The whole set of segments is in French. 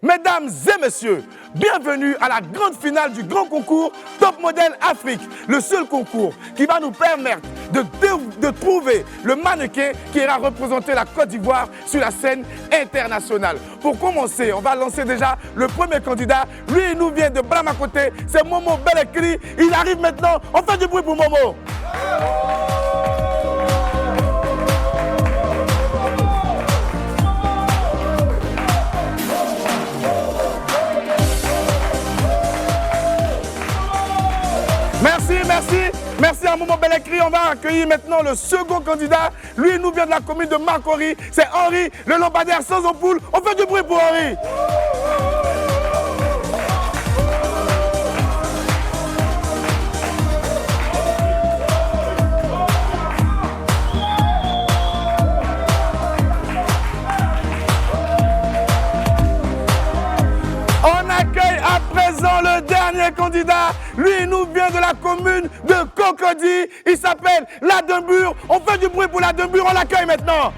Mesdames et messieurs, bienvenue à la grande finale du grand concours Top Model Afrique, le seul concours qui va nous permettre de trouver le mannequin qui ira représenter la Côte d'Ivoire sur la scène internationale. Pour commencer, on va lancer déjà le premier candidat. Lui, il nous vient de Blamakoté, c'est Momo Belekri. Il arrive maintenant, on fait du bruit pour Momo. Merci à Momo Belekri. On va accueillir maintenant le second candidat. Lui, il nous vient de la commune de Makori. C'est Henri, le lampadaire sans ampoule. On fait du bruit pour Henri. Le dernier candidat, lui, il nous vient de la commune de Cocody. Il s'appelle Ladembure. On fait du bruit pour Ladembure, on l'accueille maintenant.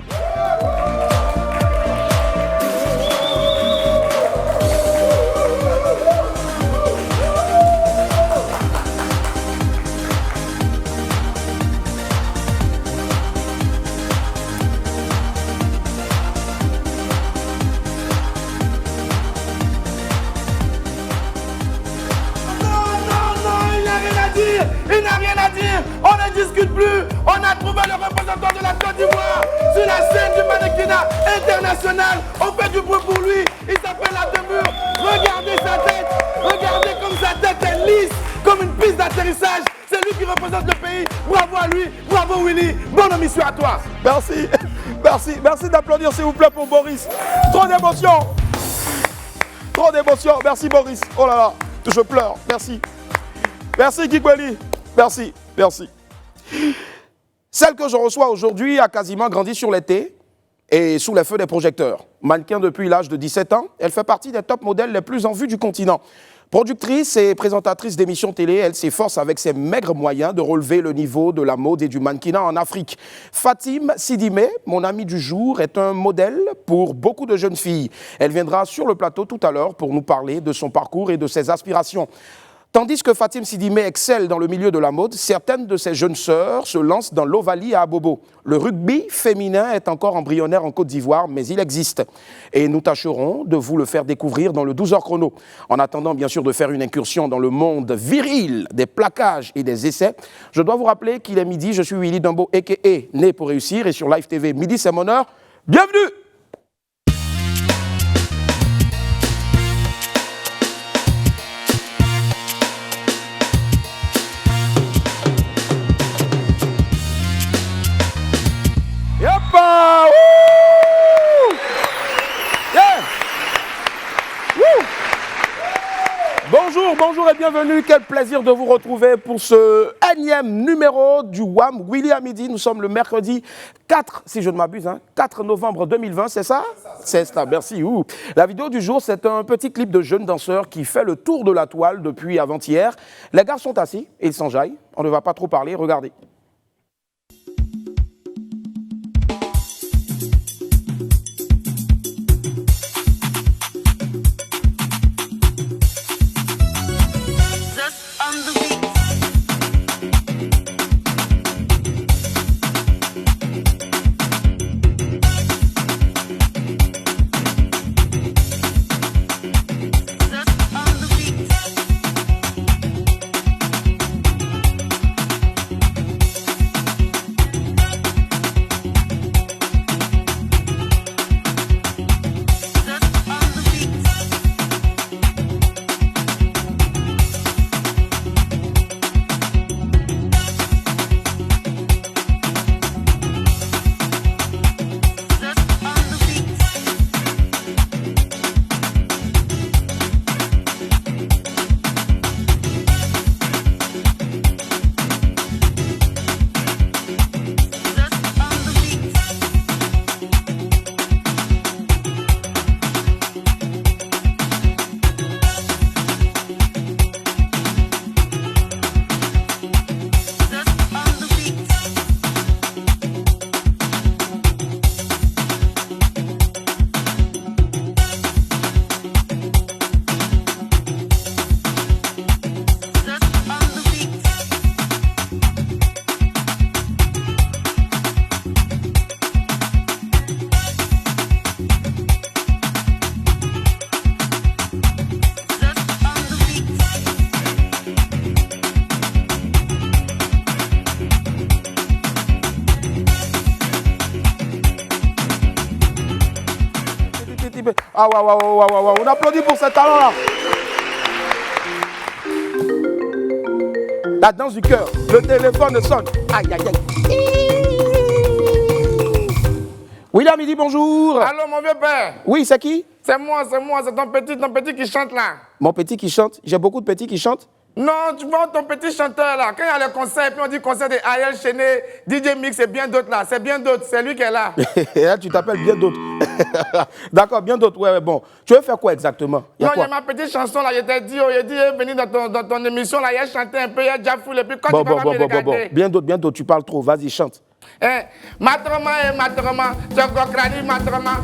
Il n'a rien à dire, on ne discute plus. On a trouvé le représentant de la Côte d'Ivoire sur la scène du mannequinat international. On fait du bruit pour lui, il s'appelle Ladembure. Regardez sa tête, regardez comme sa tête est lisse, comme une piste d'atterrissage. C'est lui qui représente le pays. Bravo à lui, bravo Willy, bonne mission à toi. Merci, merci d'applaudir s'il vous plaît pour Boris. Trop d'émotion, merci Boris. Oh là là, je pleure, merci. Merci Kikweli, merci. Celle que je reçois aujourd'hui a quasiment grandi sur l'été et sous les feux des projecteurs. Mannequin depuis l'âge de 17 ans, elle fait partie des top modèles les plus en vue du continent. Productrice et présentatrice d'émissions télé, elle s'efforce avec ses maigres moyens de relever le niveau de la mode et du mannequinat en Afrique. Fatim Sidimé, mon amie du jour, est un modèle pour beaucoup de jeunes filles. Elle viendra sur le plateau tout à l'heure pour nous parler de son parcours et de ses aspirations. Tandis que Fatim Sidimé excelle dans le milieu de la mode, certaines de ses jeunes sœurs se lancent dans l'Ovalie à Abobo. Le rugby féminin est encore embryonnaire en Côte d'Ivoire, mais il existe. Et nous tâcherons de vous le faire découvrir dans le 12h chrono. En attendant, bien sûr, de faire une incursion dans le monde viril des plaquages et des essais, je dois vous rappeler qu'il est midi. Je suis Willy Dumbo, a.k.a. Né pour réussir. Et sur Live TV, midi, c'est mon heure. Bienvenue! Bonjour et bienvenue, quel plaisir de vous retrouver pour ce énième numéro du WAM Willy à midi. Nous sommes le mercredi 4, si je ne m'abuse, 4 novembre 2020, c'est ça? C'est ça, merci. La vidéo du jour, c'est un petit clip de jeunes danseurs qui fait le tour de la toile depuis avant-hier. Les gars sont assis et ils s'enjaillent, on ne va pas trop parler, regardez. petit peu. Ah, ouais. On applaudit pour ce talent-là. La danse du cœur. Le téléphone sonne. Aïe. William, il dit bonjour. Allô, mon vieux père. Oui, c'est qui? C'est moi, c'est ton petit qui chante là. Mon petit qui chante. J'ai beaucoup de petits qui chantent. Non, tu vois ton petit chanteur là. Quand il y a le concert, puis on dit concert de Ariel Chené, DJ Mix et bien d'autres là. C'est bien d'autres, c'est lui qui est là. Et là, tu t'appelles bien d'autres. D'accord, bien d'autres. Ouais, bon. Tu veux faire quoi exactement? Non, il y a ma petite chanson là. Je t'ai dit, venir dans ton émission là. Il a chanté un peu, il a déjà fou. Et puis quand tu vas me regarder. Bien d'autres, tu parles trop. Vas-y, chante. Matrama, Chokokrani, Matrama,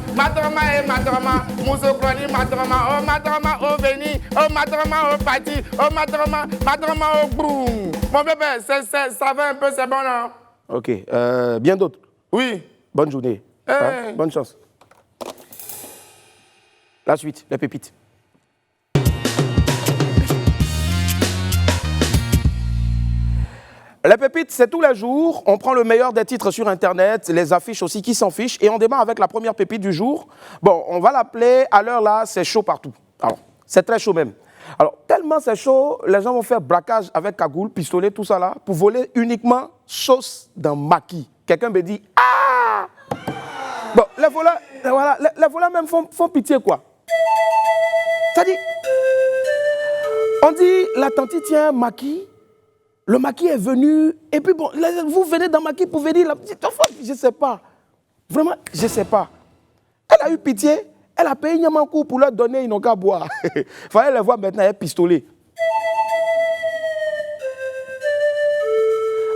Moussokrani, Matrama, oh Veni, oh Matrama, oh Pati, oh Matrama, oh Broum. Mon bébé, ça va un peu, c'est bon, non? Ok, bien d'autres. Oui. Bonne journée. Hein? Bonne chance. La suite, les pépites. Les pépites, c'est tous les jours. On prend le meilleur des titres sur Internet, les affiches aussi qui s'en fichent. Et on démarre avec la première pépite du jour. Bon, on va l'appeler, à l'heure là, c'est chaud partout. Alors, c'est très chaud même. Alors, tellement c'est chaud, les gens vont faire braquage avec cagoule, pistolet, tout ça là, pour voler uniquement sauce dans maquis. Quelqu'un me dit, ah! Bon, les voleurs même font pitié, quoi. C'est-à-dire, on dit, la tante tient maquis. Le maquis est venu, et puis bon, vous venez dans maquis pour venir, la petite enfant, je ne sais pas. Vraiment, je ne sais pas. Elle a eu pitié, elle a payé un coup pour leur donner, ils n'ont qu'à boire. Il fallait les voir maintenant, elle pistolet.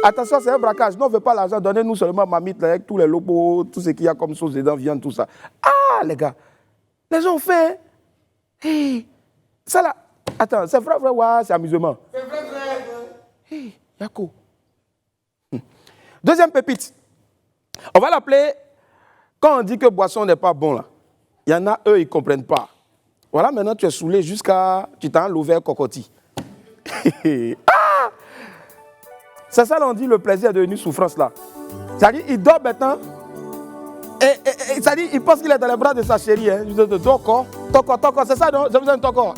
Attention, c'est un braquage. Nous, on ne veut pas l'argent, donnez-nous seulement mamite avec tous les lobos, tout ce qu'il y a comme sauce dedans, viande, tout ça. Ah, les gars, les gens ont fait. Hey, ça là, attends, c'est vrai, ouais, c'est amusement. C'est vrai. Hey, Yako. Deuxième pépite. On va l'appeler, quand on dit que boisson n'est pas bon, là, il y en a, eux, ils ne comprennent pas. Voilà, maintenant, tu es saoulé jusqu'à... Tu t'as l'ouvert cocotti. Ah! C'est ça, là, on dit, le plaisir est devenu souffrance, là. C'est-à-dire, il dort maintenant, et c'est-à-dire, il pense qu'il est dans les bras de sa chérie. Hein. Ton corps, c'est ça, non? J'ai besoin de ton corps.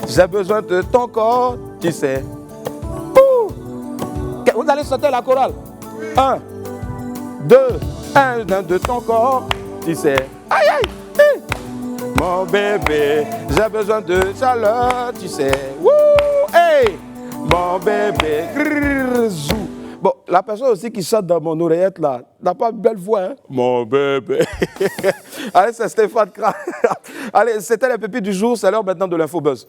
J'ai besoin de ton corps, tu sais. Ouh. Vous allez sauter la chorale. 1, 2, 1 de ton corps, tu sais. Aïe. Mon bébé, j'ai besoin de chaleur, tu sais. Wouh, hey. Mon bébé. Zou. Bon, la personne aussi qui chante dans mon oreillette là, n'a pas une belle voix, hein? Mon bébé. Allez, c'est Stéphane Kra. Allez, c'était les pépites du jour, c'est l'heure maintenant de l'infobuzz.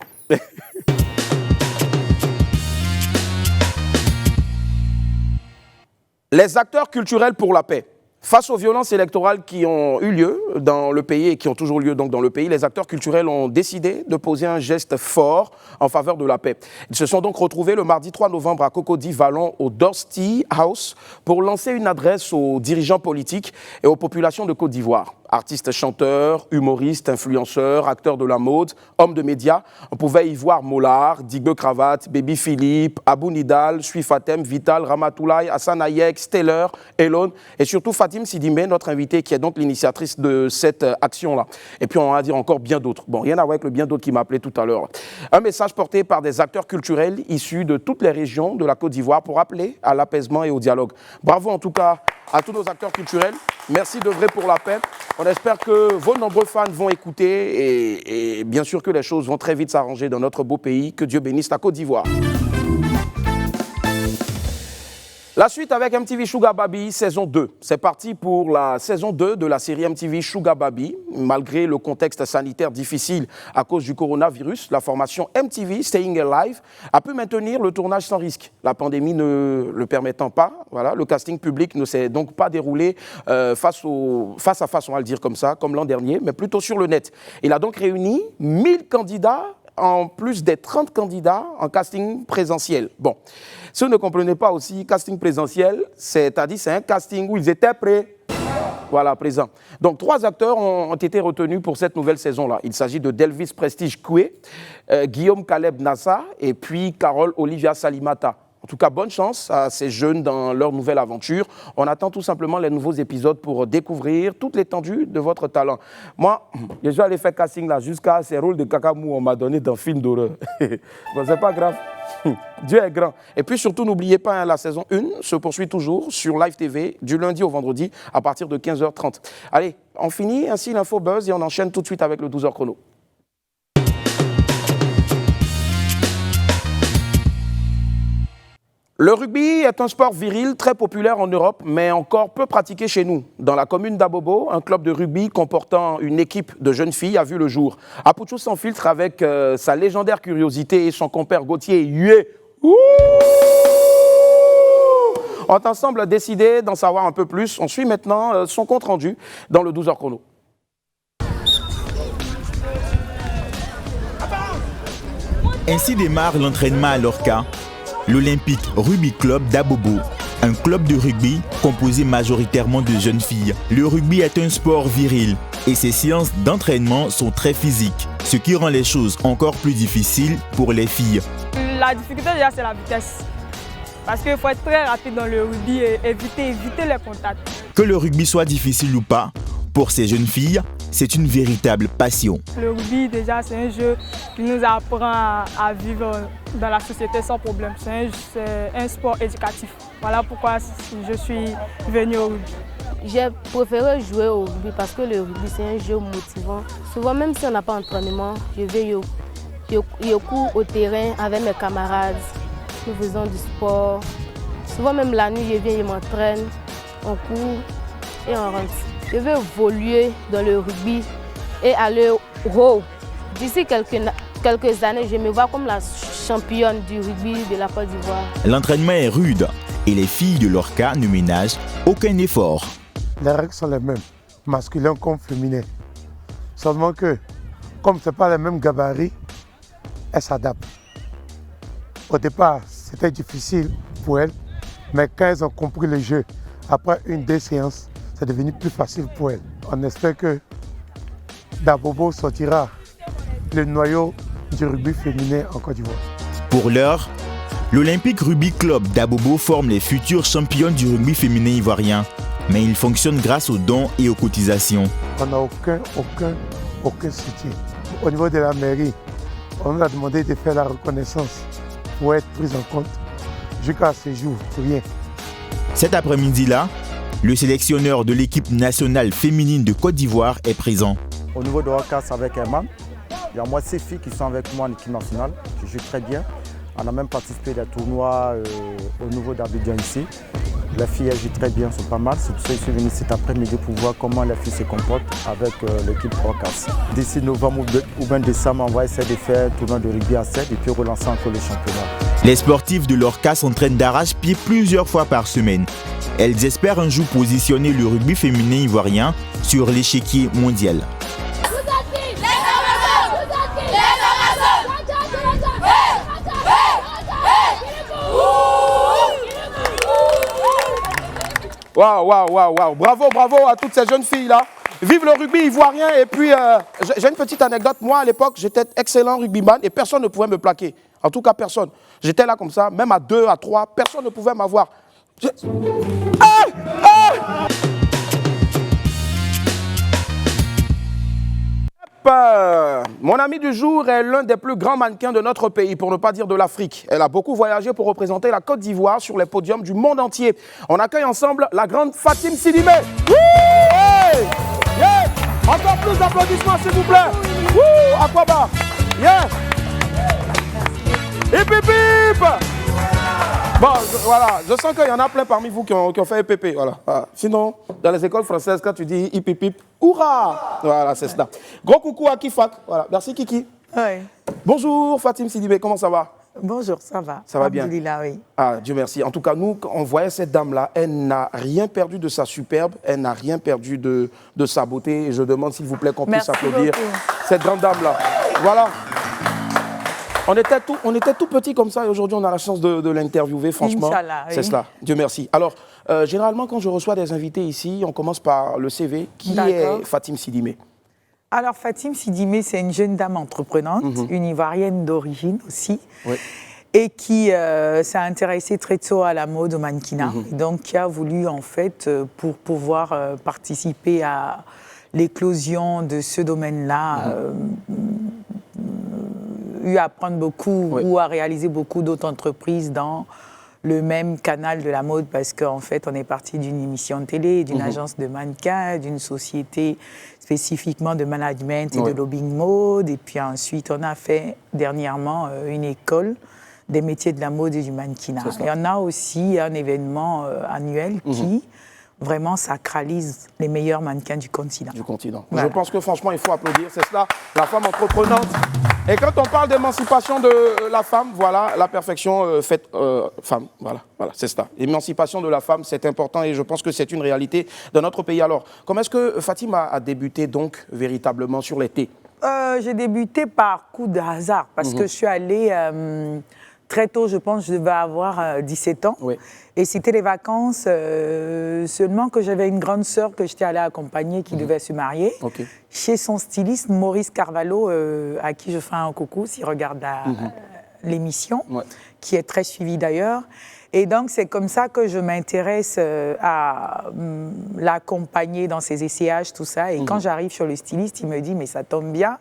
Les acteurs culturels pour la paix. Face aux violences électorales qui ont eu lieu dans le pays et qui ont toujours lieu donc dans le pays, les acteurs culturels ont décidé de poser un geste fort en faveur de la paix. Ils se sont donc retrouvés le mardi 3 novembre à Cocody-Vallon au Dorsey House pour lancer une adresse aux dirigeants politiques et aux populations de Côte d'Ivoire. Artistes, chanteurs, humoristes, influenceurs, acteurs de la mode, hommes de médias. On pouvait y voir Mollard, Digbe Cravate, Baby Philippe, Abou Nidal, Sui Fatem, Vital, Ramatoulaye, Hassan Hayek, Steller, Elon et surtout Fatim Sidimé, notre invitée qui est donc l'initiatrice de cette action-là. Et puis on va dire encore bien d'autres. Bon, rien à voir avec le bien d'autres qui m'a appelé tout à l'heure. Un message porté par des acteurs culturels issus de toutes les régions de la Côte d'Ivoire pour appeler à l'apaisement et au dialogue. Bravo en tout cas à tous nos acteurs culturels. Merci d'œuvrer pour la paix. On espère que vos nombreux fans vont écouter et bien sûr que les choses vont très vite s'arranger dans notre beau pays. Que Dieu bénisse la Côte d'Ivoire. La suite avec MTV Shuga Baby, saison 2. C'est parti pour la saison 2 de la série MTV Shuga Baby. Malgré le contexte sanitaire difficile à cause du coronavirus, la formation MTV Staying Alive a pu maintenir le tournage sans risque. La pandémie ne le permettant pas, voilà, le casting public ne s'est donc pas déroulé face à face, on va le dire comme ça, comme l'an dernier, mais plutôt sur le net. Il a donc réuni 1000 candidats en plus des 30 candidats en casting présentiel. Bon, si vous ne comprenez pas aussi, casting présentiel, c'est-à-dire c'est un casting où ils étaient prêts, voilà, présents. Donc 3 acteurs ont été retenus pour cette nouvelle saison-là. Il s'agit de Delvis Prestige Koué, Guillaume Caleb Nassa et puis Carole Olivia Salimata. tout cas, bonne chance à ces jeunes dans leur nouvelle aventure. On attend tout simplement les nouveaux épisodes pour découvrir toute l'étendue de votre talent. Moi, je vais aller faire casting là jusqu'à ces rôles de Kakamou on m'a donné dans film d'horreur. Bon, c'est pas grave. Dieu est grand. Et puis surtout, n'oubliez pas, hein, la saison 1 se poursuit toujours sur Live TV du lundi au vendredi à partir de 15h30. Allez, on finit ainsi l'info buzz et on enchaîne tout de suite avec le 12h chrono. Le rugby est un sport viril très populaire en Europe, mais encore peu pratiqué chez nous. Dans la commune d'Abobo, un club de rugby comportant une équipe de jeunes filles a vu le jour. Apucho sans filtre avec sa légendaire curiosité et son compère Gauthier Hué ont ensemble décidé d'en savoir un peu plus. On suit maintenant son compte rendu dans le 12h chrono. Ainsi démarre l'entraînement à Lorca, l'Olympique Rugby Club d'Abobo, un club de rugby composé majoritairement de jeunes filles. Le rugby est un sport viril et ses séances d'entraînement sont très physiques, ce qui rend les choses encore plus difficiles pour les filles. La difficulté déjà c'est la vitesse, parce qu'il faut être très rapide dans le rugby et éviter les contacts. Que le rugby soit difficile ou pas, pour ces jeunes filles, c'est une véritable passion. Le rugby déjà c'est un jeu qui nous apprend à vivre dans la société sans problème. C'est un sport éducatif. Voilà pourquoi je suis venue au rugby. J'ai préféré jouer au rugby parce que le rugby c'est un jeu motivant. Souvent même si on n'a pas d'entraînement, je vais au cours au terrain avec mes camarades. Nous faisons du sport. Souvent même la nuit, je viens, je m'entraîne, on court et on rentre. Je veux évoluer dans le rugby et aller haut. D'ici quelques années, je me vois comme la championne du rugby de la Côte d'Ivoire. L'entraînement est rude et les filles de Lorca ne ménagent aucun effort. Les règles sont les mêmes, masculin comme féminin. Seulement que, comme ce n'est pas les mêmes gabarits, elles s'adaptent. Au départ, c'était difficile pour elles, mais quand elles ont compris le jeu, après une des séances, c'est devenu plus facile pour elles. On espère que d'Abobo sortira le noyau du rugby féminin en Côte d'Ivoire. Pour l'heure, l'Olympique Rugby Club d'Abobo forme les futures championnes du rugby féminin ivoirien. Mais il fonctionne grâce aux dons et aux cotisations. On n'a aucun soutien. Au niveau de la mairie, on nous a demandé de faire la reconnaissance pour être prise en compte. Jusqu'à ce jour, rien. Cet après-midi-là, le sélectionneur de l'équipe nationale féminine de Côte d'Ivoire est présent. Au niveau de Orcas avec Herman, il y a moi 6 filles qui sont avec moi en équipe nationale, qui jouent très bien. On a même participé à des tournois au niveau d'Abidjan ici. Les filles jouent très bien, sont pas mal. C'est pour ça que je suis venu cet après-midi pour voir comment les filles se comportent avec l'équipe Orcas. D'ici novembre ou bien décembre, on va essayer de faire un tournoi de rugby à 7 et puis relancer encore le championnat. Les sportifs de l'Orca s'entraînent d'arrache-pied plusieurs fois par semaine. Elles espèrent un jour positionner le rugby féminin ivoirien sur l'échiquier mondial. Waouh. Bravo à toutes ces jeunes filles-là. Vive le rugby ivoirien. Et puis, j'ai une petite anecdote. Moi, à l'époque, j'étais excellent rugbyman et personne ne pouvait me plaquer. En tout cas, personne. J'étais là comme ça, même à 2, à 3, personne ne pouvait m'avoir. Mon ami du jour est l'un des plus grands mannequins de notre pays, pour ne pas dire de l'Afrique. Elle a beaucoup voyagé pour représenter la Côte d'Ivoire sur les podiums du monde entier. On accueille ensemble la grande Fatim Sidibé. Hey! Yeah! Encore plus d'applaudissements, s'il vous plaît. Aquaba. Yeah! Hip hip hip! Bon, voilà, je sens qu'il y en a plein parmi vous qui ont fait EPP, voilà. Sinon, dans les écoles françaises, quand tu dis hip hip hip, hurrah! Voilà, c'est cela. Gros coucou à Kifak, voilà. Merci Kiki. Oui. Bonjour Fatim Sidibé, comment ça va? Bonjour, ça va. Ça va bien? Alhamdoulilah, oui. Ah, Dieu merci. En tout cas, nous, quand on voyait cette dame-là, elle n'a rien perdu de sa superbe, elle n'a rien perdu de sa beauté. Et je demande, s'il vous plaît, qu'on puisse applaudir cette grande dame-là. Voilà. On était tout petits comme ça et aujourd'hui, on a la chance de l'interviewer, franchement. Inch'Allah, oui. C'est cela. Dieu merci. Alors, généralement, quand je reçois des invités ici, on commence par le CV. Qui est Fatim Sidibé? Alors, Fatim Sidibé, c'est une jeune dame entreprenante, une Ivoirienne d'origine aussi. Oui. et qui s'est intéressé très tôt à la mode, au mannequinat. Et donc, qui a voulu, en fait, pour pouvoir participer à l'éclosion de ce domaine-là, eu à apprendre beaucoup ou à réaliser beaucoup d'autres entreprises dans le même canal de la mode, parce qu'en fait, on est parti d'une émission de télé, d'une agence de mannequins, d'une société spécifiquement de management et de lobbying mode. Et puis ensuite, on a fait dernièrement une école des métiers de la mode et du mannequinat. Et on a aussi un événement annuel qui vraiment sacralise les meilleurs mannequins du continent. Voilà. Je pense que franchement, il faut applaudir. C'est cela, la femme entreprenante. Et quand on parle d'émancipation de la femme, voilà, la perfection faite femme. Voilà, c'est ça. L'émancipation de la femme, c'est important et je pense que c'est une réalité dans notre pays. Alors, comment est-ce que Fatima a débuté donc véritablement sur les thés? J'ai débuté par coup de hasard parce que je suis allée très tôt, je pense, je devais avoir 17 ans. Et c'était les vacances seulement que j'avais une grande sœur que j'étais allée accompagner qui devait se marier chez son styliste Maurice Carvalho, à qui je fais un coucou s'il regarde l'émission, qui est très suivie d'ailleurs. Et donc, c'est comme ça que je m'intéresse à l'accompagner dans ses essayages, tout ça. Et quand j'arrive sur le styliste, il me dit « mais ça tombe bien,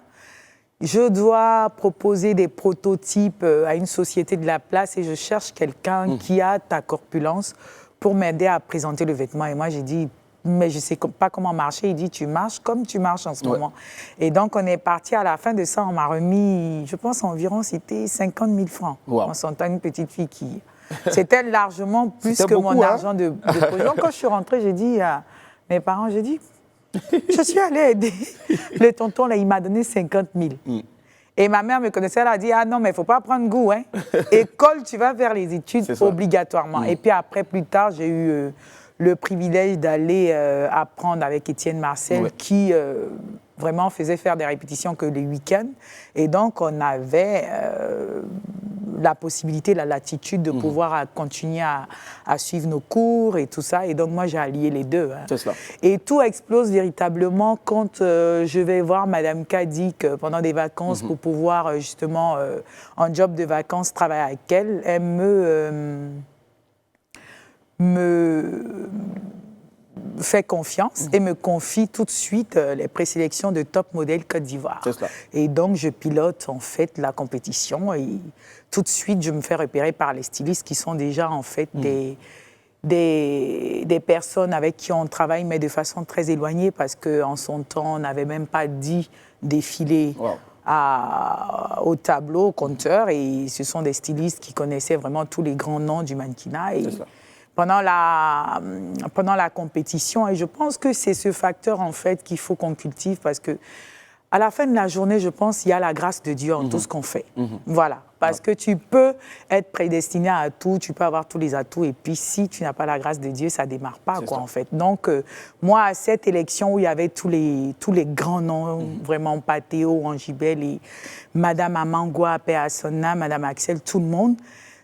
je dois proposer des prototypes à une société de la place et je cherche quelqu'un qui a ta corpulence pour m'aider à présenter le vêtement. » Et moi, j'ai dit, mais je ne sais pas comment marcher. Il dit, tu marches comme tu marches en ce moment. Et donc, on est parti à la fin de ça. On m'a remis, je pense, environ, c'était 50 000 francs. On s'entend une petite fille qui... C'était largement plus que mon argent de poche. Donc, quand je suis rentrée, j'ai dit à mes parents, j'ai dit... Je suis allée aider le tonton, là, il m'a donné 50 000. Et ma mère me connaissait, elle a dit, ah non, mais il ne faut pas prendre goût. Hein. École, tu vas faire les études obligatoirement. Et puis après, plus tard, j'ai eu le privilège d'aller apprendre avec Étienne Marcel, qui vraiment faisait faire des répétitions que les week-ends. Et donc, on avait la possibilité, la latitude de pouvoir continuer à suivre nos cours et tout ça. Et donc, moi, j'ai allié les deux. Hein. Et tout explose véritablement quand je vais voir Madame Kadik pendant des vacances pour pouvoir, justement, en job de vacances, travailler avec elle. Elle me fait confiance et me confie tout de suite les présélections de Top Model Côte d'Ivoire. Et donc, je pilote en fait la compétition et tout de suite, je me fais repérer par les stylistes qui sont déjà en fait des personnes avec qui on travaille, mais de façon très éloignée parce qu'en son temps, on n'avait même pas dit défiler au tableau, au compteur, et ce sont des stylistes qui connaissaient vraiment tous les grands noms du mannequinat. Et pendant la compétition, et je pense que c'est ce facteur en fait qu'il faut qu'on cultive parce que à la fin de la journée, je pense qu'il y a la grâce de Dieu en tout ce qu'on fait. Voilà, parce que tu peux être prédestiné à tout, tu peux avoir tous les atouts, et puis si tu n'as pas la grâce de Dieu, ça ne démarre pas, quoi, en fait. Donc, moi, à cette élection où il y avait tous les grands noms, vraiment Patéo, Angibel, et Madame Amangua, Péassona, Madame Axel, tout le monde,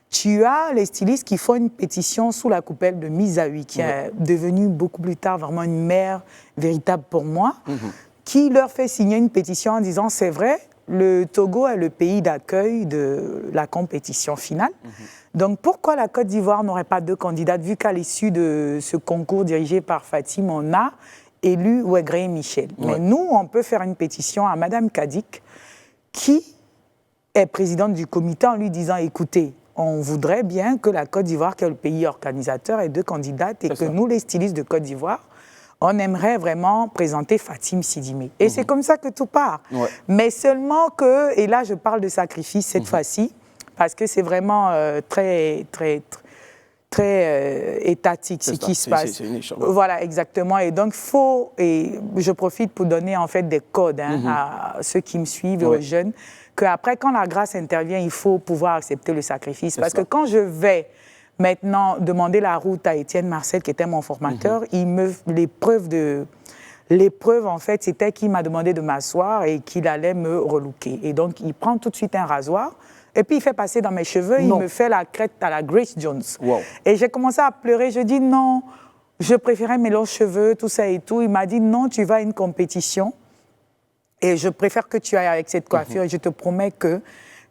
tu as les stylistes qui font une pétition sous la coupelle de Misaoui, qui est devenue beaucoup plus tard vraiment une mère véritable pour moi, qui leur fait signer une pétition en disant « c'est vrai, le Togo est le pays d'accueil de la compétition finale. Donc pourquoi la Côte d'Ivoire n'aurait pas deux candidates vu qu'à l'issue de ce concours dirigé par Fatim, on a élu Ouégré et Michel. Mais nous, on peut faire une pétition à Madame Kadik, qui est présidente du comité, en lui disant « écoutez, on voudrait bien que la Côte d'Ivoire, qui est le pays organisateur, ait deux candidates et que nous, les stylistes de Côte d'Ivoire, on aimerait vraiment présenter Fatim Sidimé. » Et c'est comme ça que tout part. Mais seulement que, et là je parle de sacrifice cette fois-ci, parce que c'est vraiment très étatique ce qui se passe. Voilà, exactement. Et donc, je profite pour donner en fait des codes à ceux qui me suivent, aux jeunes, qu'après, quand la grâce intervient, il faut pouvoir accepter le sacrifice. Parce que quand je vais maintenant demander la route à Étienne Marcel, qui était mon formateur, l'épreuve, en fait, c'était qu'il m'a demandé de m'asseoir et qu'il allait me relooker. Et donc, il prend tout de suite un rasoir et puis il fait passer dans mes cheveux, il me fait la crête à la Grace Jones. Et j'ai commencé à pleurer. Je dis non, je préférais mes longs cheveux, tout ça et tout. Il m'a dit non, tu vas à une compétition et je préfère que tu ailles avec cette coiffure et je te promets que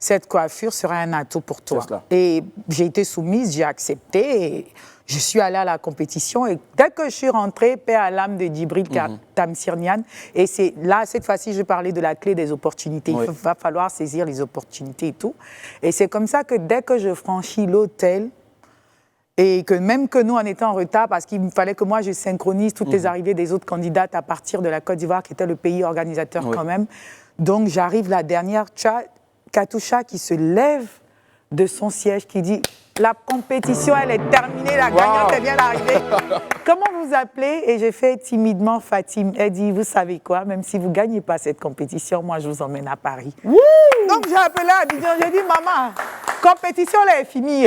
cette coiffure sera un atout pour toi. Et j'ai été soumise, j'ai accepté. Et je suis allée à la compétition et dès que je suis rentrée, paix à l'âme de Djibril Tamsir-Niane, et c'est là, cette fois-ci, je parlais de la clé des opportunités. Il va falloir saisir les opportunités et tout. Et c'est comme ça que dès que je franchis l'hôtel, et que même que nous, on était en retard, parce qu'il fallait que moi, je synchronise toutes les arrivées des autres candidates à partir de la Côte d'Ivoire, qui était le pays organisateur quand même. Donc, j'arrive la dernière, Katusha qui se lève de son siège, qui dit... La compétition, elle est terminée, la gagnante, elle vient d'arriver. Comment vous appelez? Et j'ai fait timidement Fatim. Elle dit, vous savez quoi, même si vous ne gagnez pas cette compétition, moi, je vous emmène à Paris. Wouh! Donc, j'ai appelé Abidjan, j'ai dit, maman, compétition, là, est finie.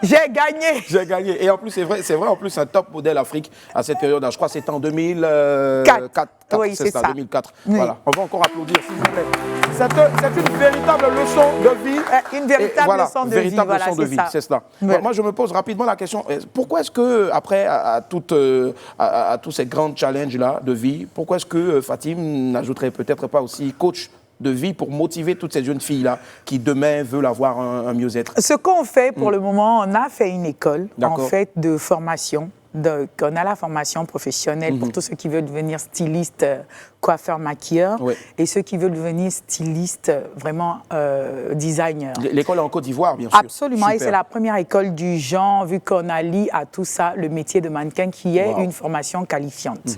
J'ai gagné. J'ai gagné. Et en plus, c'est vrai, en plus, un top modèle Afrique à cette période. Je crois que c'était en 2004. Oui, c'est ça. 2004. Oui. Voilà. On va encore applaudir, s'il vous plaît. C'est une véritable leçon de vie. Une véritable leçon de vie. Voilà, leçon de vie, c'est cela. Ouais. Moi, je me pose rapidement la question, pourquoi est-ce que, après, à tous ces grands challenges-là de vie, pourquoi est-ce que Fatim n'ajouterait peut-être pas aussi coach de vie pour motiver toutes ces jeunes filles-là qui, demain, veulent avoir un mieux-être? Ce qu'on fait pour le moment, on a fait une école, en fait, de formation. On a la formation professionnelle pour tous ceux qui veulent devenir stylistes, coiffeurs, maquilleurs, et ceux qui veulent devenir stylistes, vraiment designers. L'école est en Côte d'Ivoire, bien sûr. Absolument, et c'est la première école du genre, vu qu'on allie à tout ça le métier de mannequin, qui est une formation qualifiante.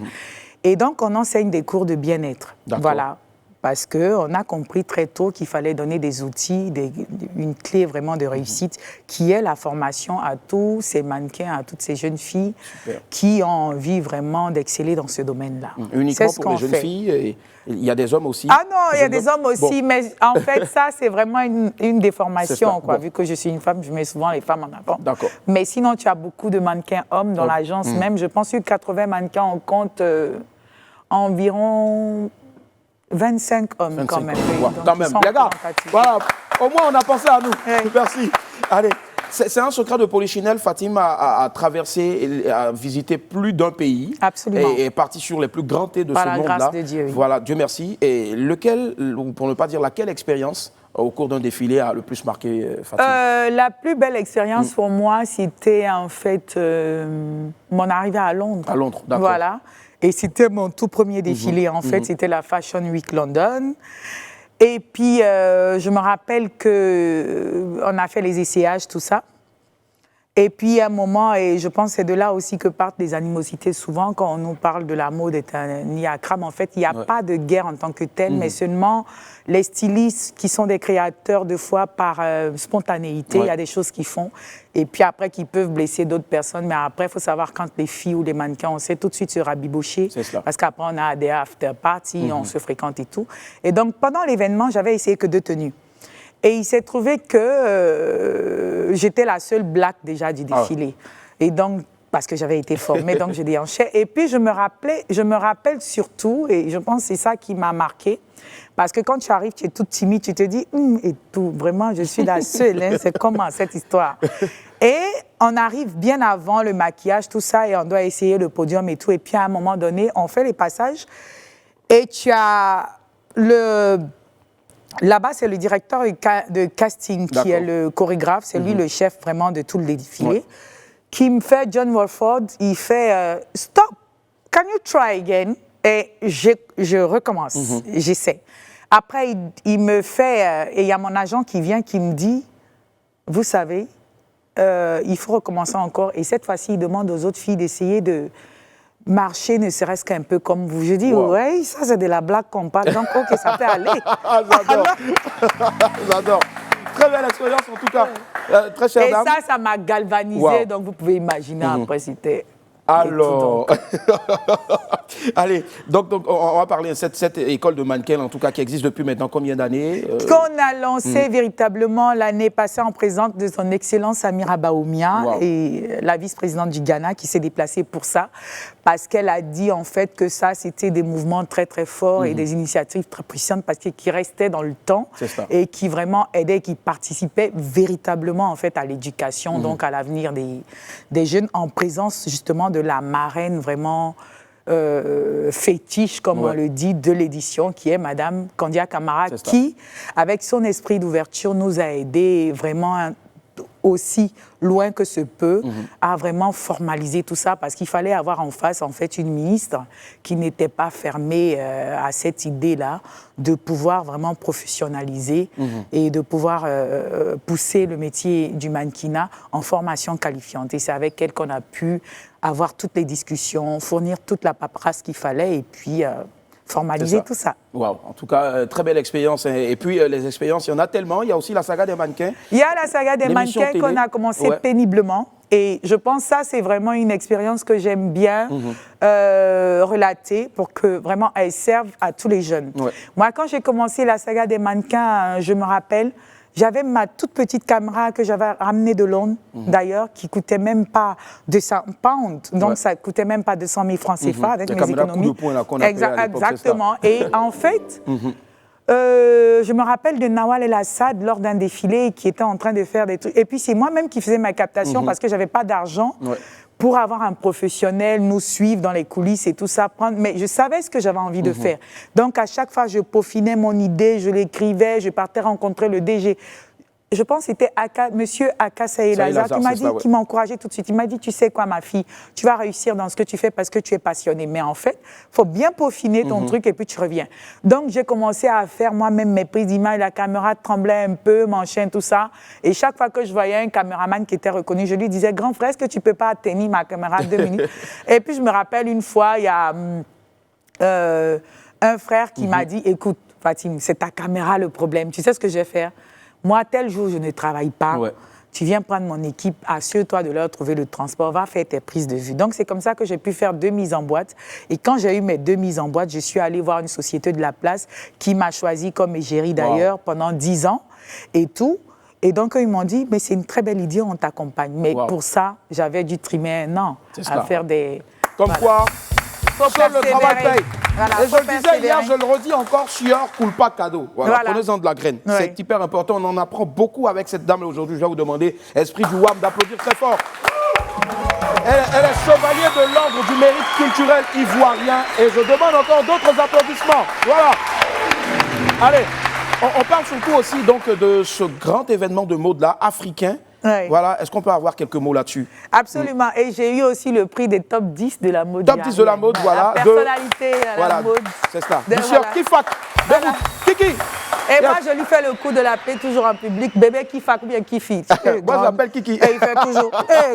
Et donc, on enseigne des cours de bien-être. Voilà. Parce qu'on a compris très tôt qu'il fallait donner des outils, une clé vraiment de réussite, qui est la formation à tous ces mannequins, à toutes ces jeunes filles qui ont envie vraiment d'exceller dans ce domaine-là. Uniquement pour les jeunes filles, et il y a des hommes aussi? Ah non, il y a des hommes aussi, mais en fait, ça, c'est vraiment une déformation. Vu que je suis une femme, je mets souvent les femmes en avant. Mais sinon, tu as beaucoup de mannequins hommes dans l'agence même. Je pense que 80 mannequins, on compte environ... 25 hommes quand même. Quand même. Les gars, voilà, au moins on a pensé à nous. Merci. Allez, c'est un secret de Polichinelle. Fatim a traversé, a visité plus d'un pays. Absolument. Et est parti sur les plus grands thés de ce monde-là. Par la grâce de Dieu. Voilà, Dieu merci. Et lequel, pour ne pas dire laquelle expérience, au cours d'un défilé, a le plus marqué Fatim? La plus belle expérience pour moi, c'était en fait mon arrivée à Londres. À Londres, d'accord. Voilà. Et c'était mon tout premier défilé, en fait. C'était la Fashion Week London. Et puis, je me rappelle qu'on a fait les essayages, tout ça. Et puis, à un moment, et je pense que c'est de là aussi que partent les animosités. Souvent, quand on nous parle de la mode est un niacram, en fait, il n'y a pas de guerre en tant que telle, mais seulement les stylistes qui sont des créateurs, de fois, par spontanéité. Il y a des choses qu'ils font. Et puis après, qui peuvent blesser d'autres personnes. Mais après, il faut savoir, quand les filles ou les mannequins, on sait tout de suite se rabibocher. Parce qu'après, on a des after-parties, on se fréquente et tout. Et donc, pendant l'événement, j'avais essayé que 2 tenues. Et il s'est trouvé que j'étais la seule black déjà du défilé. Et donc, parce que j'avais été formée, donc je déhanchais. Et puis, je me rappelle surtout, et je pense que c'est ça qui m'a marquée, parce que quand tu arrives, tu es toute timide, tu te dis, et tout, vraiment, je suis la seule, hein, c'est comment cette histoire? Et on arrive bien avant le maquillage, tout ça, et on doit essayer le podium et tout. Et puis, à un moment donné, on fait les passages, et tu as le... Là-bas, c'est le directeur de casting qui est le chorégraphe. C'est lui le chef vraiment de tout le défilé. Qui me fait, John Warford, il fait « Stop, can you try again ?» Et je recommence, j'essaie. Après, il me fait, et il y a mon agent qui vient, qui me dit « Vous savez, il faut recommencer encore. » Et cette fois-ci, il demande aux autres filles d'essayer de marcher ne serait-ce qu'un peu comme vous. Je dis, ouais, ça c'est de la blague qu'on parle, donc ok, ça peut aller. J'adore. J'adore. Très belle expérience en tout cas. Très chère dame. Et ça m'a galvanisé, donc vous pouvez imaginer après c'était... Alors, allez, donc on va parler de cette école de mannequin, en tout cas, qui existe depuis maintenant combien d'années? Qu'on a lancé véritablement l'année passée en présence de son Excellence Amira Baoumia et la vice-présidente du Ghana qui s'est déplacée pour ça, parce qu'elle a dit en fait que ça, c'était des mouvements très très forts et des initiatives très puissantes parce qui restaient dans le temps et qui vraiment aidaient, qui participaient véritablement en fait à l'éducation, donc à l'avenir des jeunes en présence justement de la marraine vraiment fétiche, comme on le dit, de l'édition, qui est Madame Candia Camara, qui, avec son esprit d'ouverture, nous a aidés vraiment aussi loin que se peut à vraiment formaliser tout ça, parce qu'il fallait avoir en face en fait une ministre qui n'était pas fermée à cette idée-là de pouvoir vraiment professionnaliser et de pouvoir pousser le métier du mannequinat en formation qualifiante. Et c'est avec elle qu'on a pu avoir toutes les discussions, fournir toute la paperasse qu'il fallait et puis formaliser tout ça. Wow. En tout cas, très belle expérience. Et puis, les expériences, il y en a tellement. Il y a aussi la saga des mannequins. Il y a la saga des mannequins qu'on a commencé péniblement. Et je pense que ça, c'est vraiment une expérience que j'aime bien relater pour que vraiment elle serve à tous les jeunes. Moi, quand j'ai commencé la saga des mannequins, je me rappelle, j'avais ma toute petite caméra que j'avais ramenée de Londres, d'ailleurs, qui coûtait même pas 200 pounds. Donc, ça coûtait même pas 200 000 francs CFA avec mes économies. Coup de poing, là, qu'on appelait à l'époque, exactement. Et en fait, je me rappelle de Nawal El Assad lors d'un défilé qui était en train de faire des trucs. Et puis, c'est moi-même qui faisais ma captation parce que j'avais pas d'argent. Pour avoir un professionnel, nous suivre dans les coulisses et tout ça, mais je savais ce que j'avais envie de faire. Donc, à chaque fois, je peaufinais mon idée, je l'écrivais, je partais rencontrer le DG. Je pense que c'était Monsieur Aka Saïd-Lazare qui m'a encouragé tout de suite. Il m'a dit, tu sais quoi, ma fille, tu vas réussir dans ce que tu fais parce que tu es passionnée. Mais en fait, il faut bien peaufiner ton truc et puis tu reviens. Donc, j'ai commencé à faire moi-même mes prises d'image. La caméra tremblait un peu, mon chien, tout ça. Et chaque fois que je voyais un caméraman qui était reconnu, je lui disais, grand frère, est-ce que tu ne peux pas tenir ma caméra 2 minutes? Et puis, je me rappelle une fois, il y a un frère qui m'a dit, écoute, Fatim, c'est ta caméra le problème. Tu sais ce que je vais faire? Moi, tel jour, je ne travaille pas. Tu viens prendre mon équipe, assure-toi de leur trouver le transport, va faire tes prises de vue. Donc, c'est comme ça que j'ai pu faire 2 mises en boîte. Et quand j'ai eu mes 2 mises en boîte, je suis allée voir une société de la place qui m'a choisi comme égérie d'ailleurs pendant 10 ans et tout. Et donc, ils m'ont dit, mais c'est une très belle idée, on t'accompagne. Mais pour ça, j'avais dû trimer 1 an à faire des... Comme quoi, seul le travail paye. Voilà, et je le disais hier, je le redis encore, chieur, coule pas cadeau. Voilà. Prenez-en de la graine. C'est hyper important. On en apprend beaucoup avec cette dame aujourd'hui. Je vais vous demander, esprit du WAM, d'applaudir très fort. Elle est chevalier de l'ordre du mérite culturel ivoirien. Et je demande encore d'autres applaudissements. Voilà. Allez, on parle surtout aussi donc de ce grand événement de mode-là, africain. Voilà, est-ce qu'on peut avoir quelques mots là-dessus? Absolument. Et j'ai eu aussi le prix des top 10 de la mode. Top 10 de la mode, voilà. La personnalité de la mode. C'est ça. Monsieur Kifak. Kiki. Et moi, je lui fais le coup de l'appeler toujours en public, bébé Kifak ou bien Kifi. Moi, je l'appelle Kiki. Et il fait toujours,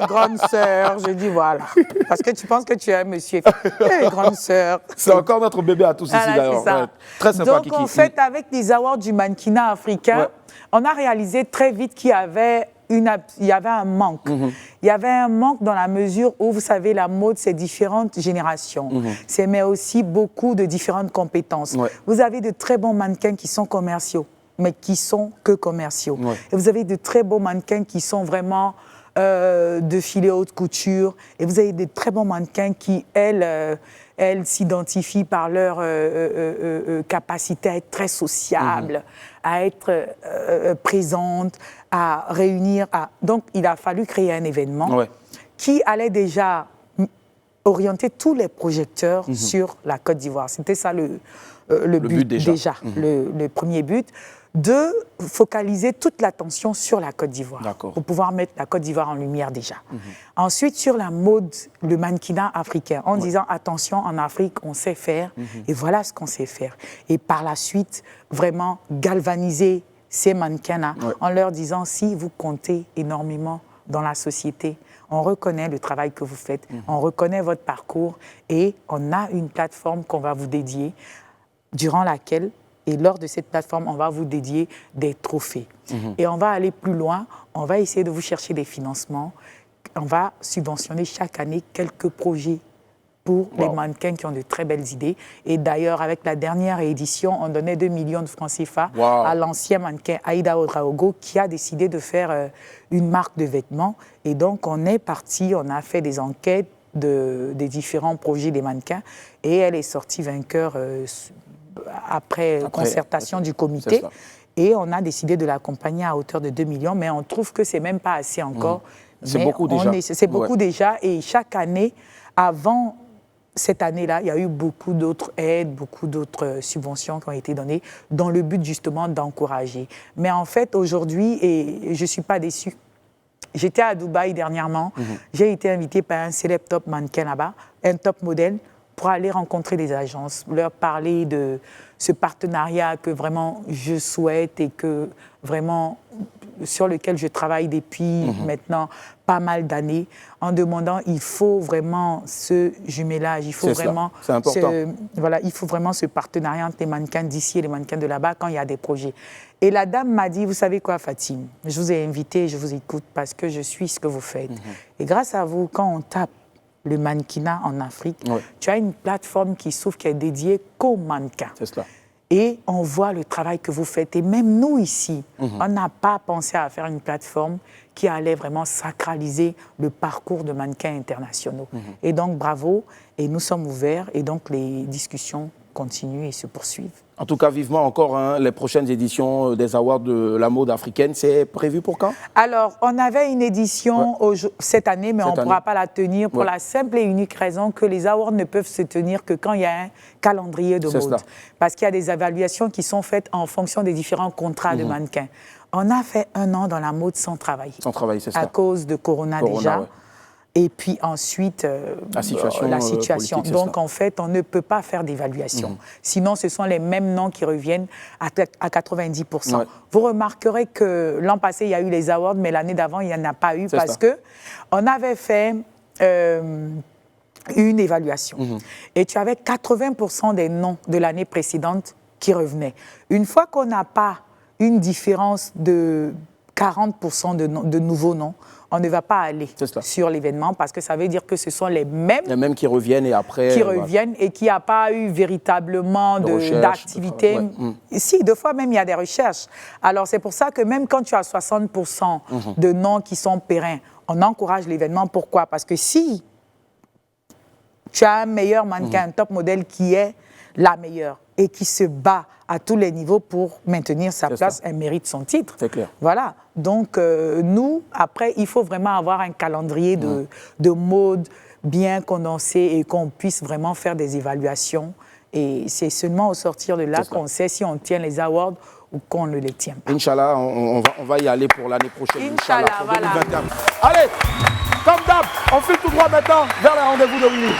grande sœur. Je dis, voilà. Parce que tu penses que tu es un monsieur. Grande sœur. C'est encore notre bébé à tous ici, d'ailleurs. Très sympa, donc, Kiki. en fait, avec les awards du mannequinat africain, on a réalisé très vite qu'il y avait un manque. Il y avait un manque dans la mesure où, vous savez, la mode, c'est différentes générations. C'est mais aussi beaucoup de différentes compétences. Vous avez de très bons mannequins qui sont commerciaux, mais qui sont que commerciaux. Et vous avez de très beaux mannequins qui sont vraiment de filet haute couture. Et vous avez de très bons mannequins qui, elles s'identifient par leur capacité à être très sociable, à être présente, à réunir. Donc, il a fallu créer un événement qui allait déjà orienter tous les projecteurs sur la Côte d'Ivoire. C'était ça le but déjà. Le premier but, de focaliser toute l'attention sur la Côte d'Ivoire, pour pouvoir mettre la Côte d'Ivoire en lumière déjà. Ensuite, sur la mode, le mannequinat africain, en disant, attention, en Afrique, on sait faire, et voilà ce qu'on sait faire. Et par la suite, vraiment galvaniser ces mannequins-là, en leur disant, si vous comptez énormément dans la société, on reconnaît le travail que vous faites, on reconnaît votre parcours, et on a une plateforme qu'on va vous dédier, durant laquelle, et lors de cette plateforme, on va vous dédier des trophées. Et on va aller plus loin, on va essayer de vous chercher des financements, on va subventionner chaque année quelques projets pour les mannequins qui ont de très belles idées. Et d'ailleurs, avec la dernière édition, on donnait 2 millions de francs CFA à l'ancien mannequin Aïda Ouedraogo qui a décidé de faire une marque de vêtements. Et donc, on est parti, on a fait des enquêtes des différents projets des mannequins et elle est sortie vainqueur après concertation du comité. Et on a décidé de l'accompagner à hauteur de 2 millions, mais on trouve que ce n'est même pas assez encore. C'est beaucoup déjà. C'est beaucoup déjà. Et chaque année, avant cette année-là, il y a eu beaucoup d'autres aides, beaucoup d'autres subventions qui ont été données dans le but justement d'encourager. Mais en fait, aujourd'hui, et je ne suis pas déçue, j'étais à Dubaï dernièrement, j'ai été invitée par un célèbre top mannequin là-bas, un top modèle, pour aller rencontrer les agences, leur parler de ce partenariat que vraiment je souhaite et que vraiment sur lequel je travaille depuis maintenant pas mal d'années, en demandant, il faut vraiment ce jumelage, il faut vraiment il faut vraiment ce partenariat entre les mannequins d'ici et les mannequins de là-bas quand il y a des projets. Et la dame m'a dit, vous savez quoi, Fatime, je vous ai invité, je vous écoute parce que je suis ce que vous faites. Et grâce à vous, quand on tape le mannequinat en Afrique, tu as une plateforme qui s'ouvre, qui est dédiée qu'aux mannequins. C'est cela. Et on voit le travail que vous faites. Et même nous ici, on n'a pas pensé à faire une plateforme qui allait vraiment sacraliser le parcours de mannequins internationaux. Et donc, bravo. Et nous sommes ouverts. Et donc, les discussions continuent et se poursuivent. En tout cas, vivement encore les prochaines éditions des Awards de la mode africaine. C'est prévu pour quand? Alors, on avait une édition cette année, mais on ne pourra pas la tenir pour la simple et unique raison que les Awards ne peuvent se tenir que quand il y a un calendrier de mode. Parce qu'il y a des évaluations qui sont faites en fonction des différents contrats de mannequins. On a fait 1 an dans la mode sans travail. Sans travail, c'est ça. À cause de Corona déjà. Et puis ensuite, la situation. Donc, en fait, on ne peut pas faire d'évaluation. Sinon, ce sont les mêmes noms qui reviennent à 90%. Vous remarquerez que l'an passé, il y a eu les awards, mais l'année d'avant, il n'y en a pas eu parce qu'on avait fait une évaluation. Et tu avais 80% des noms de l'année précédente qui revenaient. Une fois qu'on n'a pas une différence de 40% de nouveaux noms, on ne va pas aller sur l'événement parce que ça veut dire que ce sont les mêmes qui reviennent et après... Qui reviennent et qui n'a pas eu véritablement d'activité. Si, 2 fois même, il y a des recherches. Alors, c'est pour ça que même quand tu as 60% de noms qui sont périns, on encourage l'événement. Pourquoi? Parce que si tu as un meilleur mannequin, un top modèle qui est la meilleure et qui se bat à tous les niveaux pour maintenir sa place, elle mérite son titre. C'est clair. Voilà. Donc, nous, après, il faut vraiment avoir un calendrier de mode bien condensé et qu'on puisse vraiment faire des évaluations. Et c'est seulement au sortir de là qu'on sait si on tient les awards ou qu'on ne les tient pas. Inch'Allah, on va y aller pour l'année prochaine. Inch'Allah, voilà. 2021. Allez, comme d'hab, on file tout droit maintenant vers le rendez-vous de Willy.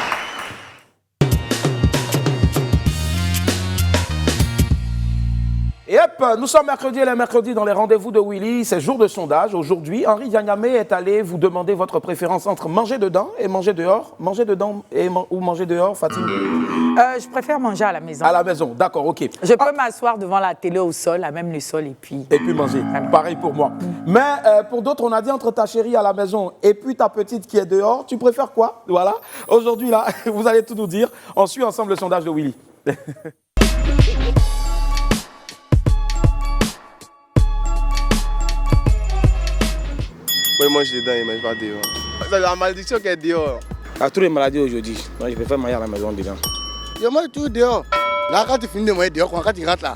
Et hop, nous sommes mercredi et le mercredi dans les rendez-vous de Willy, c'est jour de sondage. Aujourd'hui, Henri Dianyamé est allé vous demander votre préférence entre manger dedans et manger dehors. Manger dedans ou manger dehors, Fatime? Je préfère manger à la maison. À la maison, d'accord, ok. Je peux m'asseoir devant la télé au sol, à même le sol, et puis... Et puis manger, pareil pour moi. Mais pour d'autres, on a dit entre ta chérie à la maison et puis ta petite qui est dehors, tu préfères quoi? Voilà, aujourd'hui là, vous allez tout nous dire. On suit ensemble le sondage de Willy. Moi, je mange dedans et je mange pas dehors. C'est la malédiction qui est dehors. À tous les maladies aujourd'hui, moi je préfère manger à la maison dedans. Je mange tout dehors. Là, quand tu finis de manger dehors, quand tu rentres là,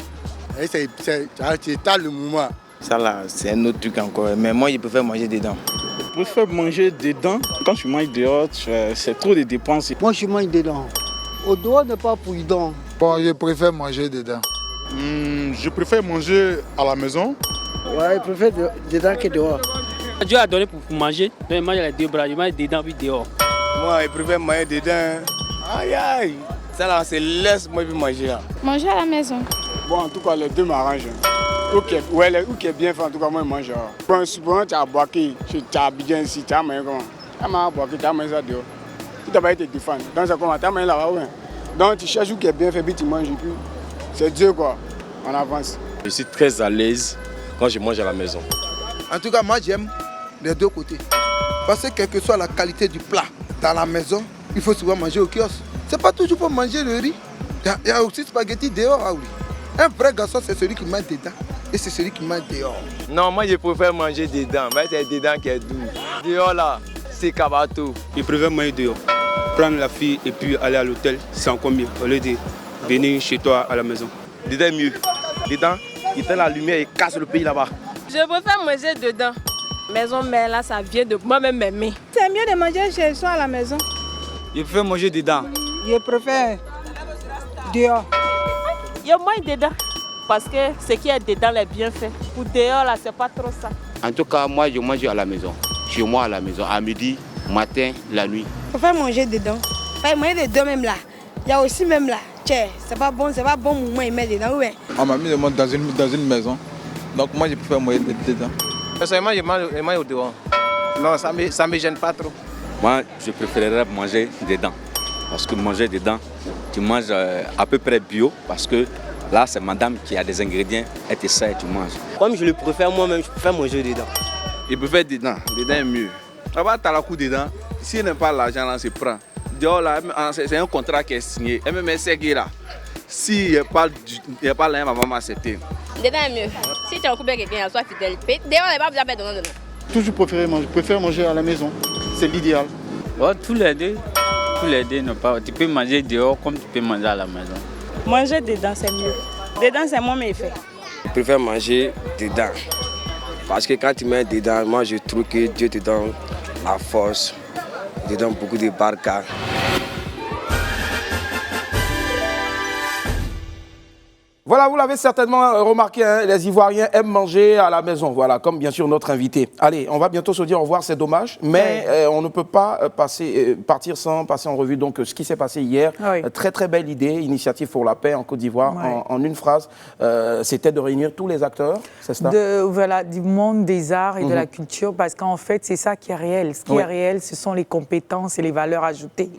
tu étales le mouvement. Ça là, c'est un autre truc encore. Mais moi, je préfère manger dedans. Je préfère manger dedans. Quand je mange dehors, c'est trop de dépenses. Moi, je mange dedans. Au dehors n'est pas prudent. Bon, je préfère manger dedans. Je préfère manger à la maison. Ouais, je préfère dedans que dehors. Dieu a donné pour manger, donc je mange les 2 bras, je mange dedans puis dehors. Moi, je préfère manger dedans. Aïe aïe, ça là, c'est laisse-moi puis manger là. Manger à la maison. Bon, en tout cas, les deux m'arrangent. Ou qui est bien fait, en tout cas, moi, je mange. Bon, souvent, tu as boqué, tu as bien ici, tu as mangé comment? Tu as boqué, tu as mangé ça dehors. Tu n'as pas été défendre. Donc, c'est comment? Tu as mangé là-bas, ouais. Donc, tu cherches où qui est bien fait, puis tu manges. Puis c'est Dieu, quoi. On avance. Je suis très à l'aise quand je mange à la maison. En tout cas, moi, j'aime les deux côtés. Parce que quelle que soit la qualité du plat dans la maison, il faut souvent manger au kiosque. C'est pas toujours pour manger le riz. Il y a aussi spaghetti dehors, ah oui. Un vrai garçon, c'est celui qui mange dedans et c'est celui qui mange dehors. Non, moi je préfère manger dedans. Mais c'est dedans qui est doux. Dehors là, c'est cabato. Je préfère manger dehors. Prendre la fille et puis aller à l'hôtel, c'est encore mieux. Au lieu de venir chez toi à la maison. Dedans est mieux. Dedans, il fait la lumière et casse le pays là-bas. Je préfère manger dedans. Maison mère là, ça vient de moi-même m'aimer. C'est mieux de manger chez soi à la maison. Je préfère manger dedans. Je préfère dehors. Il y a moins dedans. Parce que ce qui est dedans est bien fait. Pour dehors, là, c'est pas trop ça. En tout cas, moi, je mange à la maison. Chez moi, à la maison, à midi, matin, la nuit. Je préfère manger dedans. Enfin, manger dedans même là. Il y a aussi même là. Tiens, c'est pas bon moment il met dedans, ouais. On m'a mis le monde dans une maison. Donc moi, je préfère manger dedans. Personnellement, je mange au dehors. Non, ça me gêne pas trop. Moi, je préférerais manger dedans. Parce que manger dedans, tu manges à peu près bio. Parce que là, c'est madame qui a des ingrédients, elle te sert et tu manges. Comme je le préfère moi-même, je préfère manger dedans. Je préfère dedans. Dedans est mieux. Là-bas, tu as la coup dedans. Si elle n'a pas l'argent, là, on se prend. Dehors, là, c'est un contrat qui est signé. Et même qui là. Si il n'y a pas là, ma maman accepter. Dedans est mieux. Si tu es en couple avec quelqu'un, sois fidèle. Dehors, il n'y a pas besoin de dedans. Toujours préfère manger à la maison. C'est l'idéal. Oh, tous les deux, non pas. Tu peux manger dehors comme tu peux manger à la maison. Manger dedans, c'est mieux. Dedans, c'est mon effet. Je préfère manger dedans. Parce que quand tu mets dedans, moi je trouve que Dieu te donne la force, te donne beaucoup de barca. Voilà, vous l'avez certainement remarqué, hein, les Ivoiriens aiment manger à la maison, voilà, comme bien sûr notre invité. Allez, on va bientôt se dire au revoir, c'est dommage, mais on ne peut pas partir sans passer en revue donc, ce qui s'est passé hier. Oui. Très très belle idée, initiative pour la paix en Côte d'Ivoire. Oui. En une phrase, c'était de réunir tous les acteurs, c'est ça? Voilà, du monde des arts et de la culture, parce qu'en fait, c'est ça qui est réel. Ce qui est réel, ce sont les compétences et les valeurs ajoutées.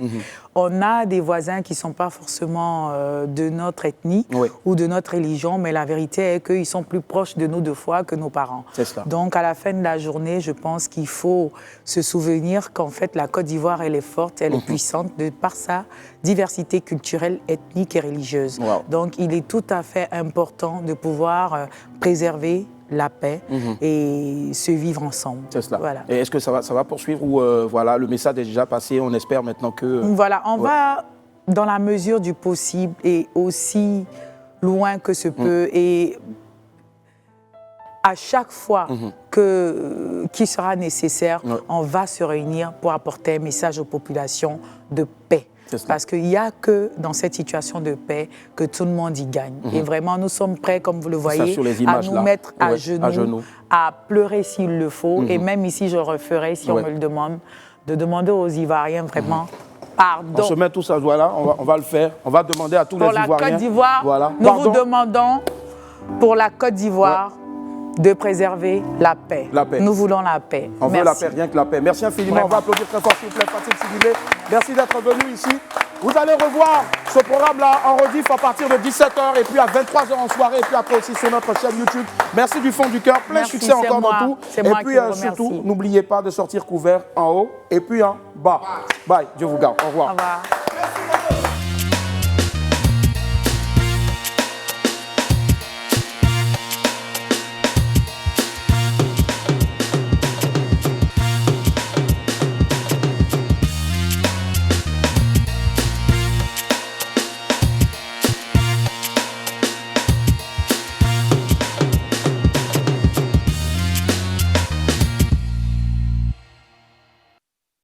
On a des voisins qui ne sont pas forcément de notre ethnie ou de notre religion, mais la vérité est qu'ils sont plus proches de nous de foi que nos parents. C'est cela. Donc, à la fin de la journée, je pense qu'il faut se souvenir qu'en fait, la Côte d'Ivoire, elle est forte, elle est puissante de par sa diversité culturelle, ethnique et religieuse. Donc, il est tout à fait important de pouvoir préserver la paix et se vivre ensemble. C'est cela. Voilà. Et est-ce que ça va poursuivre ou voilà, le message est déjà passé, on espère maintenant que... Voilà, on va dans la mesure du possible et aussi loin que se peut et à chaque fois qu'il sera nécessaire, on va se réunir pour apporter un message aux populations de paix. Parce qu'il n'y a que dans cette situation de paix que tout le monde y gagne. Et vraiment, nous sommes prêts, comme vous le voyez, à nous mettre à genoux, à pleurer s'il le faut. Et même ici, je referai, si on me le demande, de demander aux Ivoiriens vraiment pardon. On se met tous à voilà, on va le faire. On va demander à tous les Ivoiriens. Pour la Côte d'Ivoire, voilà. nous vous demandons pour la Côte d'Ivoire de préserver la paix. Nous voulons la paix. On veut la paix, rien que la paix. Merci infiniment. Vraiment. On va applaudir très fort, s'il vous plaît, Fatim Sidibé. Merci d'être venu ici. Vous allez revoir ce programme-là en rediff à partir de 17h et puis à 23h en soirée et puis après aussi sur notre chaîne YouTube. Merci du fond du cœur. Plein de succès encore dans tout. Et puis surtout, n'oubliez pas de sortir couvert en haut et puis en bas. Bye. Dieu vous garde. Au revoir. Au revoir.